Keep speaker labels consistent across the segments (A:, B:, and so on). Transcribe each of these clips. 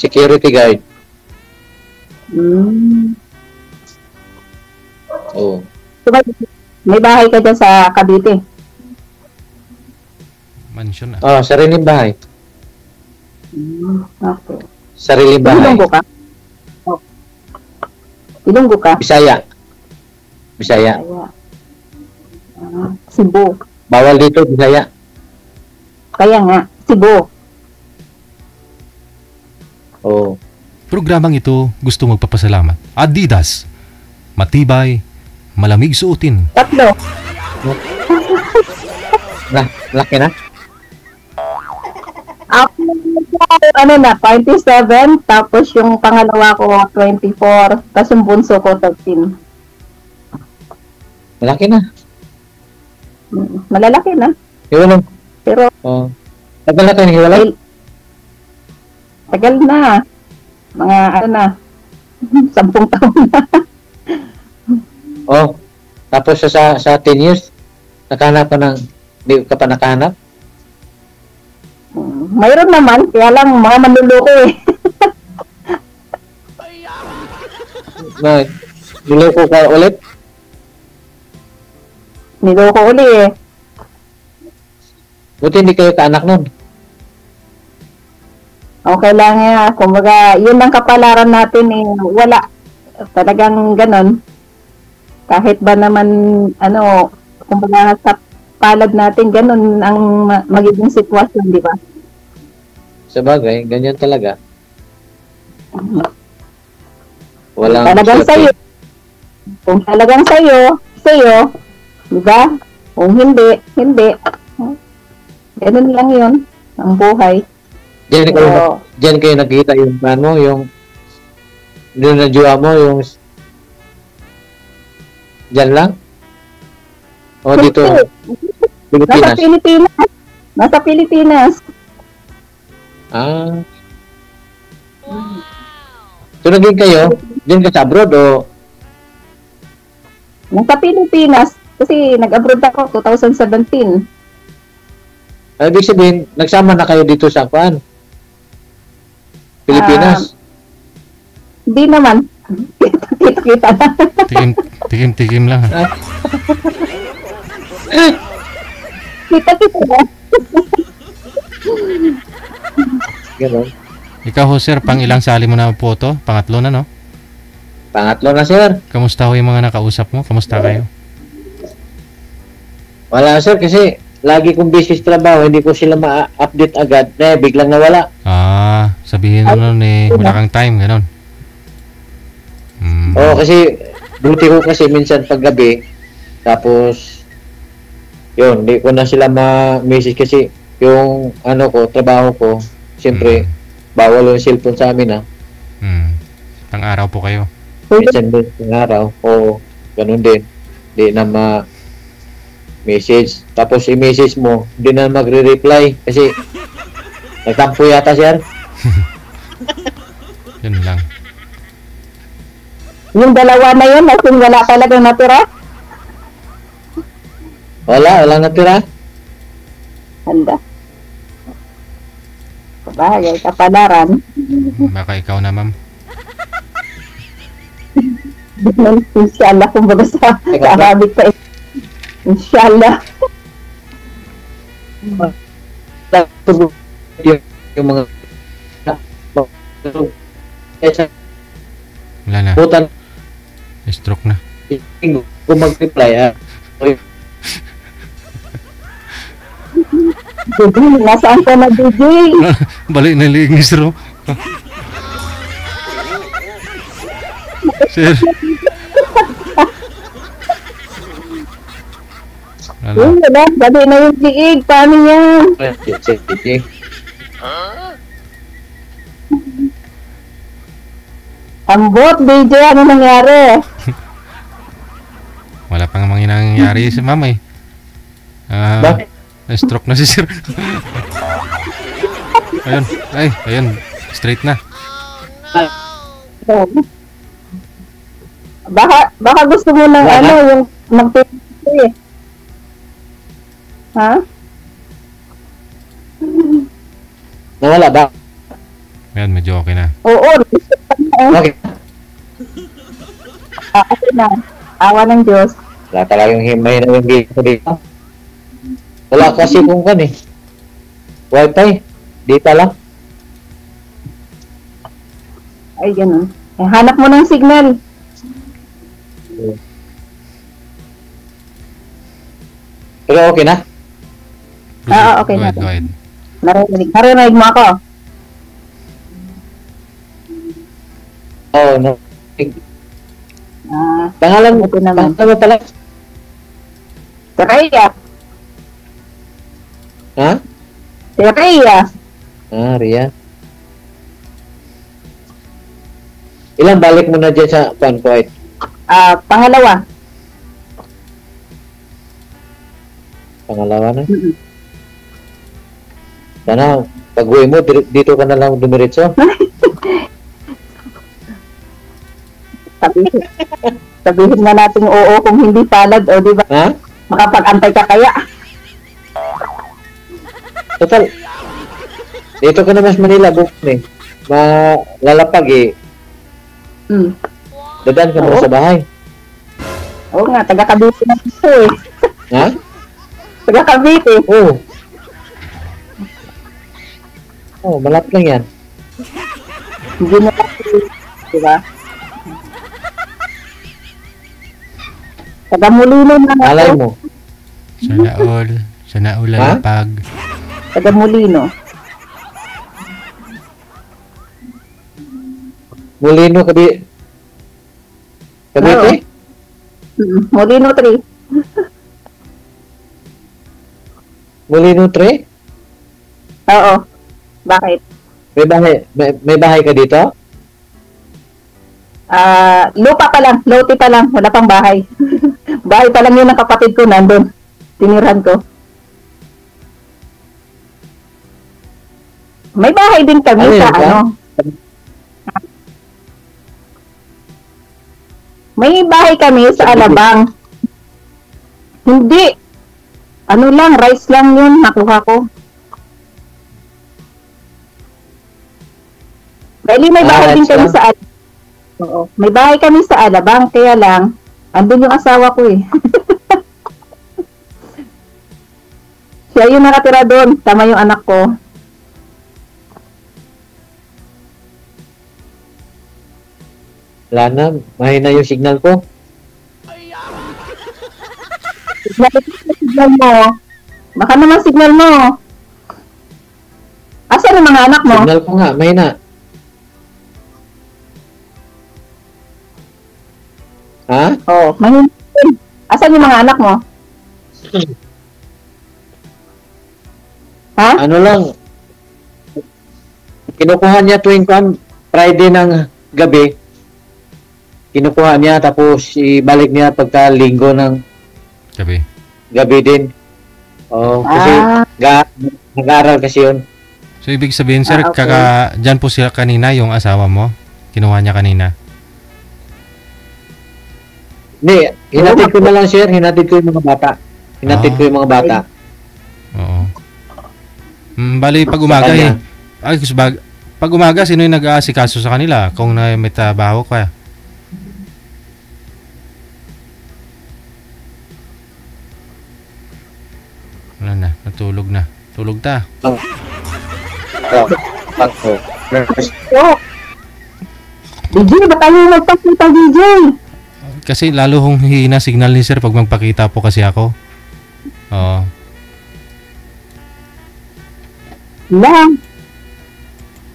A: Security guard. Oo.
B: So, may bahay ka dyan sa Cavite?
C: Mansion
A: Sariling bahay.
B: Okay.
A: Sariling bahay.
B: Ilonggo ka? Ilonggo ka?
A: Bisaya.
B: Cebu.
A: Bawal dito, Bisaya.
B: Kaya nga, Cebu.
A: Oo.
C: Programang ito gusto magpapasalamat. Adidas. Matibay, malamig suotin.
B: Tatlo.
A: Laki na.
B: Ako, 27, tapos yung pangalawa ko, 24, tapos yung bunso ko, 13.
A: Malaki na.
B: Malalaki na.
A: Hiwalay.
B: Pero,
A: Tagal na kayo hiwalay?
B: tagal na. Mga, 10 taon na.
A: Tapos sa 10 years, nakahanap ka ng, di ka pa nakahanap?
B: Mayroon naman, kaya lang mga manluloko eh.
A: Niloko ka ulit?
B: Niloko uli eh.
A: Buti hindi kayo kaanak nun.
B: Okay lang nga. Kumbaga, yun ang kapalaran natin eh. Wala. Talagang ganon. Kahit ba naman, kumbaga sa palad natin, ganon ang magiging sitwasyon, di ba?
A: Sabagay, ganyan talaga. Walang
B: Talagang sa'yo. Kung talagang sa'yo, di ba? Kung hindi. Ganon lang yun, ang buhay.
A: Diyan kayo nakikita yung plano, yung doon na jowa mo, yung diyan lang? O dito? Pilipinas?
B: Nasa Pilipinas.
A: So naging kayo, diyan ka sa abroad o?
B: Nasa Pilipinas. Kasi nag-abroad ako 2017.
A: Ibig sabihin, nagsama na kayo dito sa Pilipinas?
B: Hindi naman. Kita na.
C: Tikim lang.
B: Kita na.
A: Ganon.
C: Ikaw ho, sir, pang ilang sali mo na photo? Pangatlo na, no?
A: Pangatlo na, sir.
C: Kamusta ho yung mga nakausap mo? Kamusta kayo?
A: Wala, sir, kasi lagi kong busy sa trabaho, hindi ko sila ma-update agad. Biglang nawala.
C: Sabihin mo nun wala kang time, gano'n.
A: Kasi duty ko kasi minsan paggabi, tapos yun, hindi ko na sila ma-message kasi yung trabaho ko, siyempre, bawal yung cellphone sa amin
C: Pang-araw po kayo.
A: Minsan din, pang-araw, ganun din. Hindi na message. Tapos i-message mo, hindi na magre-reply kasi nagtampo yata siya.
C: Yun lang.
B: Yung dalawa na yun, nasin wala talagang natira?
A: Wala natira.
B: Handa. Kabagay, kapalaran.
C: Baka ikaw na, ma'am.
B: Inshallah, kumbaga sa Arabic pa eh. Inshallah.
A: Yung mga
C: wala na.
A: putan,
C: Stroke na.
A: kung mag-reply
B: Nasaan ka na, DJ?
C: Balik na liignis ro. Sir.
B: Wala, balik na yung liig. Paano yan? Ambot, DJ, ano nangyari?
C: Wala pang mga nangyayari si mama eh.
A: Bakit?
C: Stroke na si sir. Ayun. Straight na.
B: Baka gusto mo ng yung magpipili eh. Ha?
A: Nawala ba?
C: Yan, medyo okay na.
B: Oo,
A: Okay.
B: okay na. Awa ng Diyos.
A: Wala talagang himay na yung dito dito. Wala kasi kung kan eh. Wi-Fi. Dito lang.
B: Ay, ganun. Eh, hanap mo ng signal.
A: Pero okay na?
B: Okay
C: Go
B: na.
C: ahead, go ahead.
B: Narinig mo ako.
A: Oo, no. Pangalan mo,
B: ito naman.
A: pangalan mo pala?
B: Rhea.
A: Ha?
B: Si Rhea.
A: Ria. Ilang balik mo na dyan sa Panquite?
B: Pangalawa.
A: Pangalawa na?
B: Mm-mm.
A: Sana, pag-uwi mo, dito ka na lang dumiretso.
B: Sabihin na natin oo kung hindi palad, o di ba?
A: Ha?
B: Makapag-antay ka kaya.
A: Total. Dito ka na mas Manila, bukod eh. Malalapag eh.
B: Hmm.
A: Dadaan ka muna
B: Oo.
A: sa bahay.
B: Oo nga, taga Cavite na ito eh.
A: Ha?
B: Taga Cavite.
A: Oo. Oh, malapit lang yan.
B: Hindi na kasi, di ba? Taga Molino na nga
A: Alay
B: ako.
A: mo.
C: Sana all
A: Ha?
C: lalapag.
B: Taga Molino.
A: Molino ka di... Cavite?
B: Molino 3.
A: Molino 3?
B: Oo. Bakit?
A: May bahay ka dito?
B: Lupa pa lang, lote pa lang, wala pang bahay. Bahay pa lang yun ng kapatid ko nandun. Tinirhan ko. May bahay din kami
A: Ano
B: sa
A: yun ba?
B: ano. May bahay kami sa Alabang. Hindi. Ano lang, rice lang yun, nakuha ko. Dahil may bahay din
A: rice
B: kami
A: lang?
B: sa Alabang. Oo. May bahay kami sa Alabang, kaya lang, andun yung asawa ko eh. Siya yung nakatira doon, tama yung anak ko.
A: Wala na, mahina yung signal ko.
B: Signal mo. Baka naman signal mo. Asan yung mga anak mo?
A: Signal ko nga, mahina. Ha?
B: Oo, mahina. Asan yung mga anak mo? Ha?
A: Ano lang, kinukuha niya tuwing Friday ng gabi. Kinukuha niya tapos ibalik niya pagka linggo ng gabi din. Oh, kasi nag-aaral kasi yun.
C: So, ibig sabihin, sir,
B: Okay.
C: dyan po sila kanina, yung asawa mo? Kinuha niya kanina?
A: Hindi, hinatid ko na lang sir, hinatid ko yung mga bata. Hinatid ko yung mga bata.
C: Oo. Bali, pag umaga
A: kanya.
C: pag umaga, sino yung nag-aasikaso sa kanila kung may trabaho ka? Wala na, natulog na. Tulog ta.
A: Oh.
B: Oo. DJ, ba tayo magpakita, DJ?
C: Kasi lalo hong hihina signal ni sir pag magpakita po kasi ako. Oo.
B: Lang.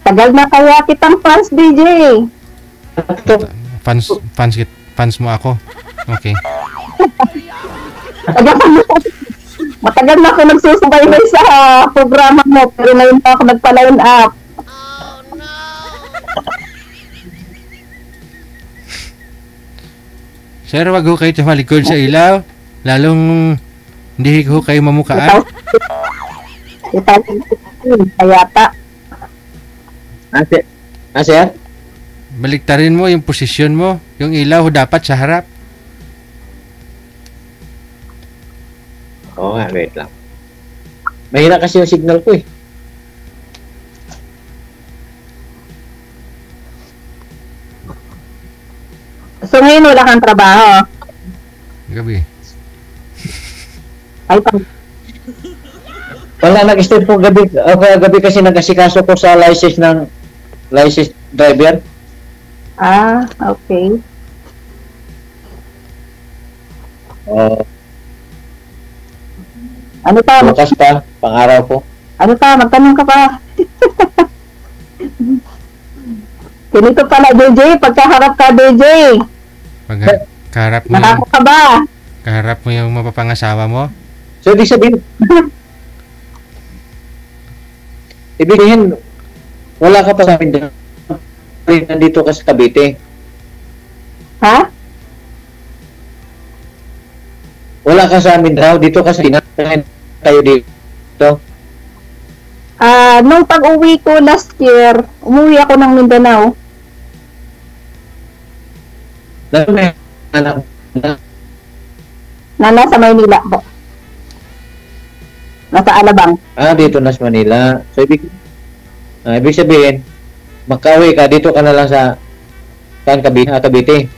B: Tagal na kaya kitang fans, DJ.
C: Fans mo ako. Okay.
B: Matagal na ako nagsusubaybay sa programa mo, pero ngayon pa ako nagpa-line up.
C: Sir, wag ho kayo tumalikod sa ilaw. Lalong hindi ho kayo mamukaan.
B: Kayata.
A: Sir?
C: Baliktarin mo yung posisyon mo. Yung ilaw dapat sa harap.
A: Oo nga, wait lang. Mahina kasi yung signal ko eh.
B: So ngayon wala kang trabaho.
C: Gabi.
B: Ay,
A: Wala, nag-start po gabi. Gabi kasi nag-asikaso ko sa license driver.
B: Okay. Ano pa?
A: Bukas pa, pang-araw ko.
B: Ano pa? Magtanong ka pa. Ganito pala, DJ. Pagkaharap ka, DJ.
C: Pag kaharap mo yung,
B: Nakako ka ba?
C: kaharap mo yung mapapangasawa mo.
A: So, ibig sabihin, wala ka pa sa amin. Nandito ka sa Cavite.
B: Ha?
A: Wala ka sa amin raw. Dito ka sa Pinas. Tayo dito.
B: Nung pag-uwi ko last year, umuwi ako ng Mindanao.
A: Anak
B: Na nasa Maynila po. Nasa Alabang.
A: dito na sa Manila. So, ibig sabihin, makauwi ka, dito ka na lang sa Cavite.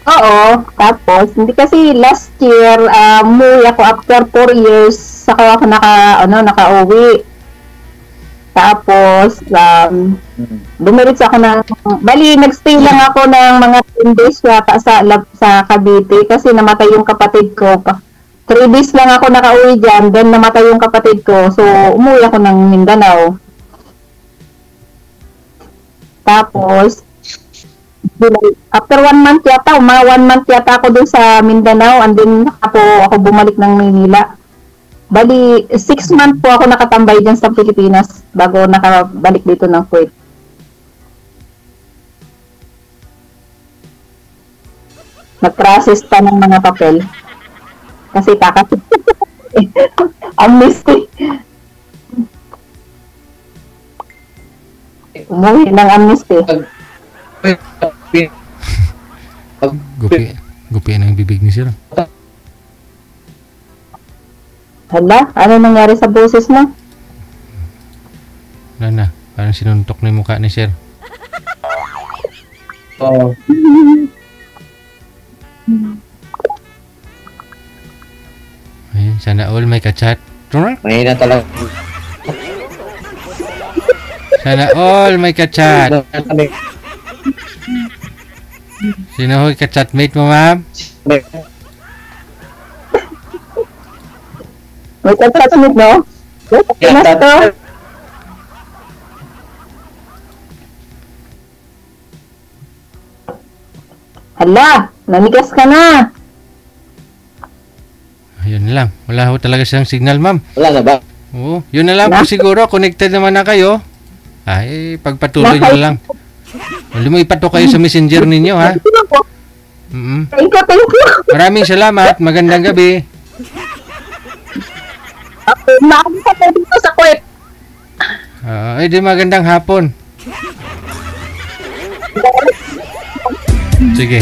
B: Oo. Tapos, hindi kasi last year, umuwi ako after 4 years, saka ako naka-uwi. Tapos, dumiritsa ako bali, nagstay lang ako ng mga 10 days yata sa Cavite kasi namatay yung kapatid ko. 3 days lang ako nakauwi dyan, then namatay yung kapatid ko. So, umuwi ako ng Mindanao. Tapos, after 1 month yata, 1 month yata ako dun sa Mindanao, and then ako bumalik ng Maynila. Bali, 6 months po ako nakatambay dyan sa Pilipinas bago nakabalik dito ng Kuwait. Nag-process pa ng mga papel. Kasi takas. Amnesty. Umuwi ng amnesty.
C: Gupi ng bibig ni sir.
B: Hala, ano nangyari sa boses mo?
C: Wala na. Parang sinuntok na yung mukha ni sir.
A: Oo.
C: Ayun, sana all may kachat.
A: Mahina talaga.
C: Sana all may kachat. Sino ho kachatmate mo, ma'am?
B: May kachatmate, no? Pinas to. Hala, nanigas ka na.
C: Ayun lang. Wala ho talaga siyang signal, ma'am.
A: Wala na ba?
C: Oo, yun na lang po siguro. Connected naman na kayo. Ay, pagpatuloy nyo lang. Lumipat to kayo sa messenger ninyo, ha?
B: Thank you.
C: Maraming salamat. Magandang gabi.
B: Maaari ka tayo dito sa Kuwait.
C: Di magandang hapon. Sige.